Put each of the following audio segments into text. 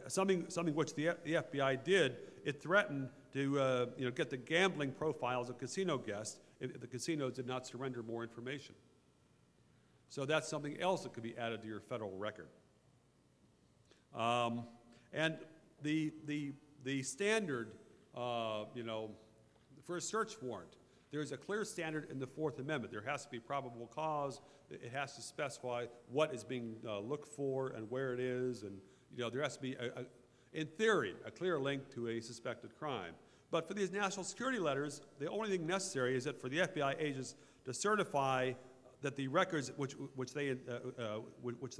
something which the FBI did. It threatened to get the gambling profiles of casino guests if the casinos did not surrender more information. So that's something else that could be added to your federal record. And the standard, for a search warrant, there's a clear standard in the Fourth Amendment. There has to be probable cause. It has to specify what is being looked for and where it is, and there has to be, in theory, a clear link to a suspected crime. But for these national security letters, the only thing necessary is that for the FBI agents to certify that the records which they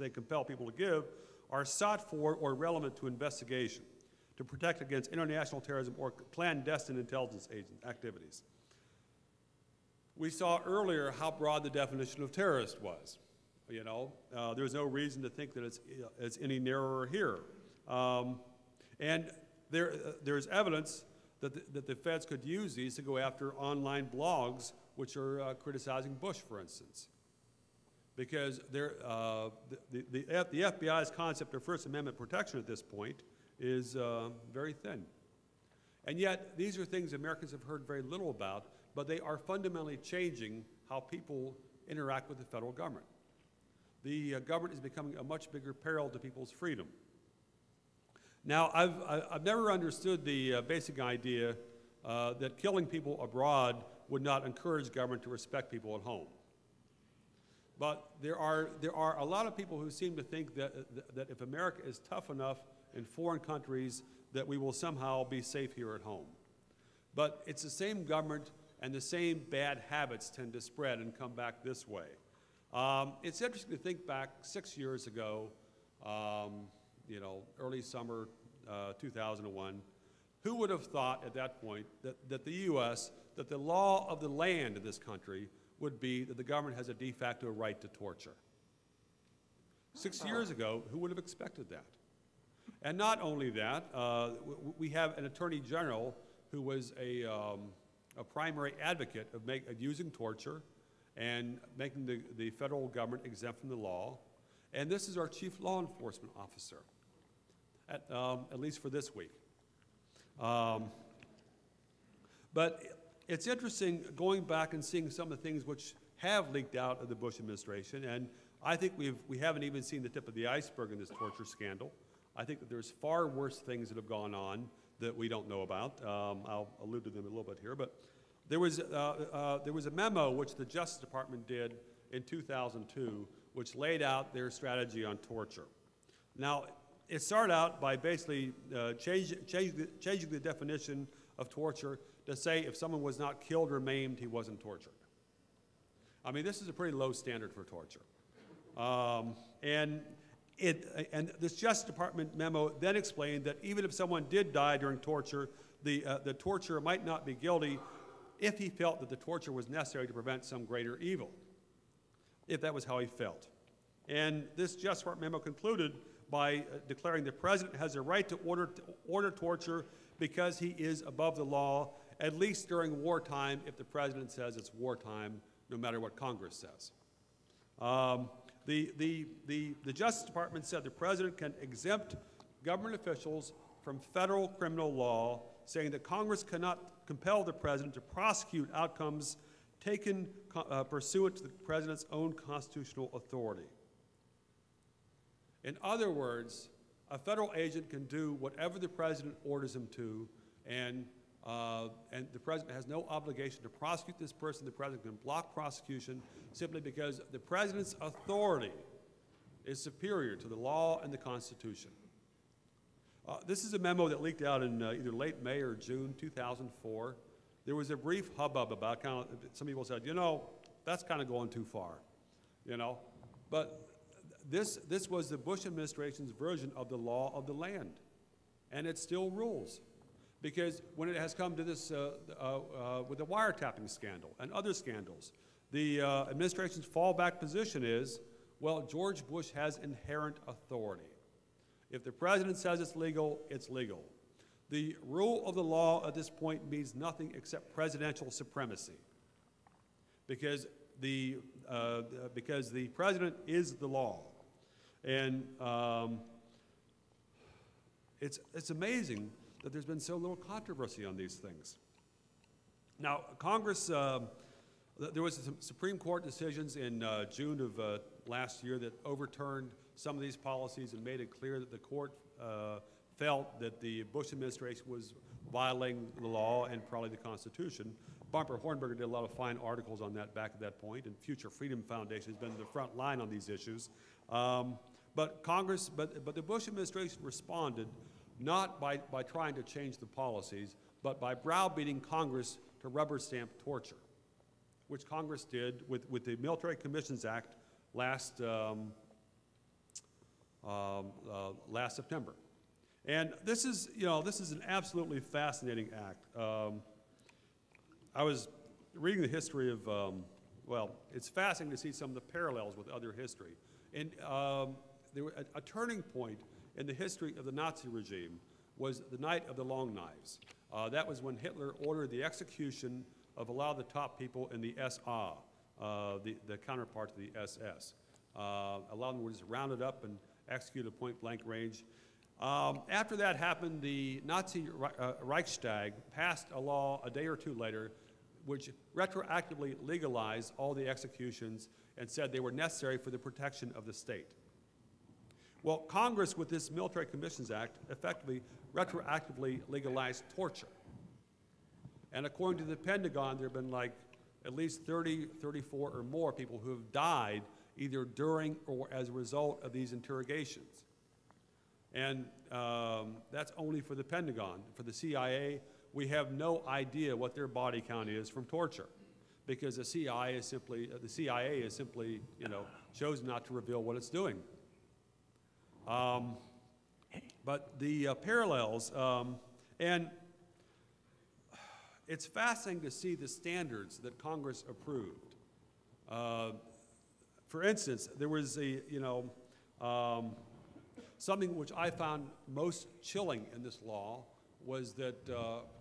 compel people to give are sought for or relevant to investigation, to protect against international terrorism or clandestine intelligence agent activities. We saw earlier how broad the definition of terrorist was. There's no reason to think that it's any narrower here. And there's evidence that the feds could use these to go after online blogs which are criticizing Bush, for instance. Because the FBI's concept of First Amendment protection at this point is very thin. And yet, these are things Americans have heard very little about, but they are fundamentally changing how people interact with the federal government. The government is becoming a much bigger peril to people's freedom. Now, I've never understood the basic idea that killing people abroad would not encourage government to respect people at home. But there are a lot of people who seem to think that if America is tough enough in foreign countries, that we will somehow be safe here at home. But it's the same government, and the same bad habits tend to spread and come back this way. It's interesting to think back 6 years ago, early summer 2001, who would have thought at that point that the U.S., that the law of the land in this country would be that the government has a de facto right to torture. 6 years ago, who would have expected that? And not only that, we have an attorney general who was a primary advocate of using torture and making the federal government exempt from the law. And this is our chief law enforcement officer, at least for this week. But it's interesting going back and seeing some of the things which have leaked out of the Bush administration, and I think we haven't even seen the tip of the iceberg in this torture scandal. I think that there's far worse things that have gone on that we don't know about. I'll allude to them a little bit here, but there was a memo which the Justice Department did in 2002, which laid out their strategy on torture. Now, it started out by basically changing the definition of torture to say if someone was not killed or maimed, he wasn't tortured. I mean, this is a pretty low standard for torture. And this Justice Department memo then explained that even if someone did die during torture, the torturer might not be guilty if he felt that the torture was necessary to prevent some greater evil, if that was how he felt. And this Justice Department memo concluded by declaring the president has a right to order torture because he is above the law, at least during wartime, if the president says it's wartime, no matter what Congress says. The Justice Department said the president can exempt government officials from federal criminal law, saying that Congress cannot compel the president to prosecute outcomes taken pursuant to the president's own constitutional authority. In other words, a federal agent can do whatever the president orders him to, and the president has no obligation to prosecute this person. The president can block prosecution simply because the president's authority is superior to the law and the Constitution. This is a memo that leaked out in either late May or June 2004. There was a brief hubbub about some people said, that's kind of going too far, But this was the Bush administration's version of the law of the land, and it still rules. Because when it has come to this, with the wiretapping scandal and other scandals, the administration's fallback position is, well, George Bush has inherent authority. If the president says it's legal, it's legal. The rule of the law at this point means nothing except presidential supremacy, because the president is the law. And it's amazing that there's been so little controversy on these things. Now, Congress, there was some Supreme Court decisions in June of last year that overturned some of these policies and made it clear that the court felt that the Bush administration was violating the law and probably the Constitution. Bumper Hornberger did a lot of fine articles on that back at that point, and Future Freedom Foundation has been in the front line on these issues. But the Bush administration responded not by trying to change the policies, but by browbeating Congress to rubber stamp torture, which Congress did with the Military Commissions Act last September. And this is an absolutely fascinating act. I was reading the history of, well, it's fascinating to see some of the parallels with other history. And there was a turning point in the history of the Nazi regime was the Night of the Long Knives. That was when Hitler ordered the execution of a lot of the top people in the SA, the counterpart to the SS. A lot of them were just rounded up and executed at point-blank range. After that happened, the Nazi Reichstag passed a law a day or two later which retroactively legalized all the executions and said they were necessary for the protection of the state. Well, Congress, with this Military Commissions Act, effectively retroactively legalized torture. And according to the Pentagon, there have been like at least 30, 34 or more people who have died either during or as a result of these interrogations. And that's only for the Pentagon. For the CIA, we have no idea what their body count is from torture, because the CIA is simply, chosen not to reveal what it's doing. But the parallels, and it's fascinating to see the standards that Congress approved. For instance, there was something which I found most chilling in this law was that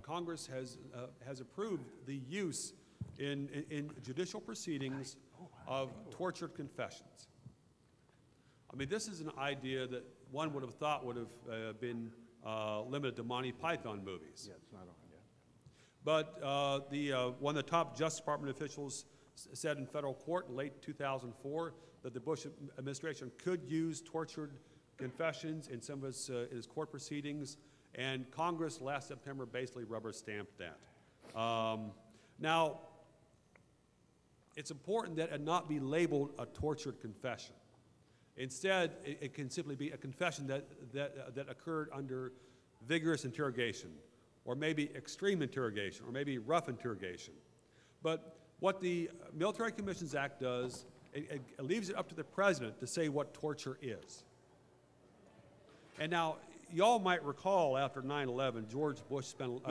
Congress has approved the use in judicial proceedings of tortured confessions. I mean, this is an idea that one would have thought would have been limited to Monty Python movies. Yeah, it's not on yet. But one of the top Justice Department officials said in federal court in late 2004 that the Bush administration could use tortured confessions in some of his court proceedings, and Congress last September basically rubber-stamped that. Now, it's important that it not be labeled a tortured confession. Instead, it can simply be a confession that occurred under vigorous interrogation, or maybe extreme interrogation, or maybe rough interrogation. But what the Military Commissions Act does, it leaves it up to the president to say what torture is. And now, y'all might recall after 9/11, George Bush spent,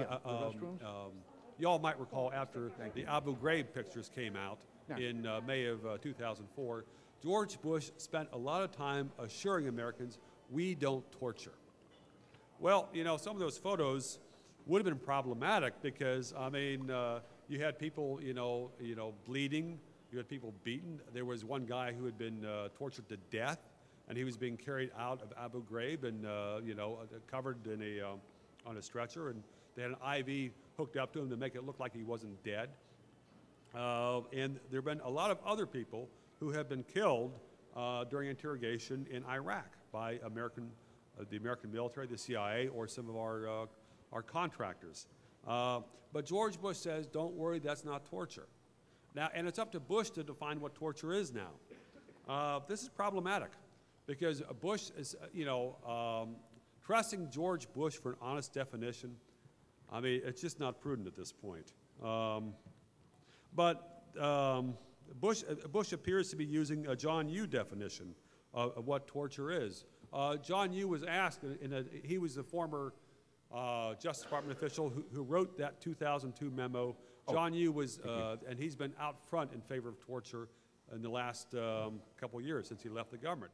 y'all might recall after the Abu Ghraib pictures came out in May of 2004, George Bush spent a lot of time assuring Americans, we don't torture. Well, some of those photos would have been problematic because, I mean, you had people, bleeding, you had people beaten. There was one guy who had been tortured to death, and he was being carried out of Abu Ghraib and, covered in on a stretcher, and they had an IV hooked up to him to make it look like he wasn't dead. And there have been a lot of other people who have been killed during interrogation in Iraq by the American military, the CIA, or some of our contractors. But George Bush says, don't worry, that's not torture. Now, and it's up to Bush to define what torture is now. This is problematic because Bush is, trusting George Bush for an honest definition, I mean, it's just not prudent at this point. Bush appears to be using a John Yoo definition of what torture is. John Yoo was asked, he was the former Justice Department official who wrote that 2002 memo. John Yoo was, and he's been out front in favor of torture in the last couple years since he left the government.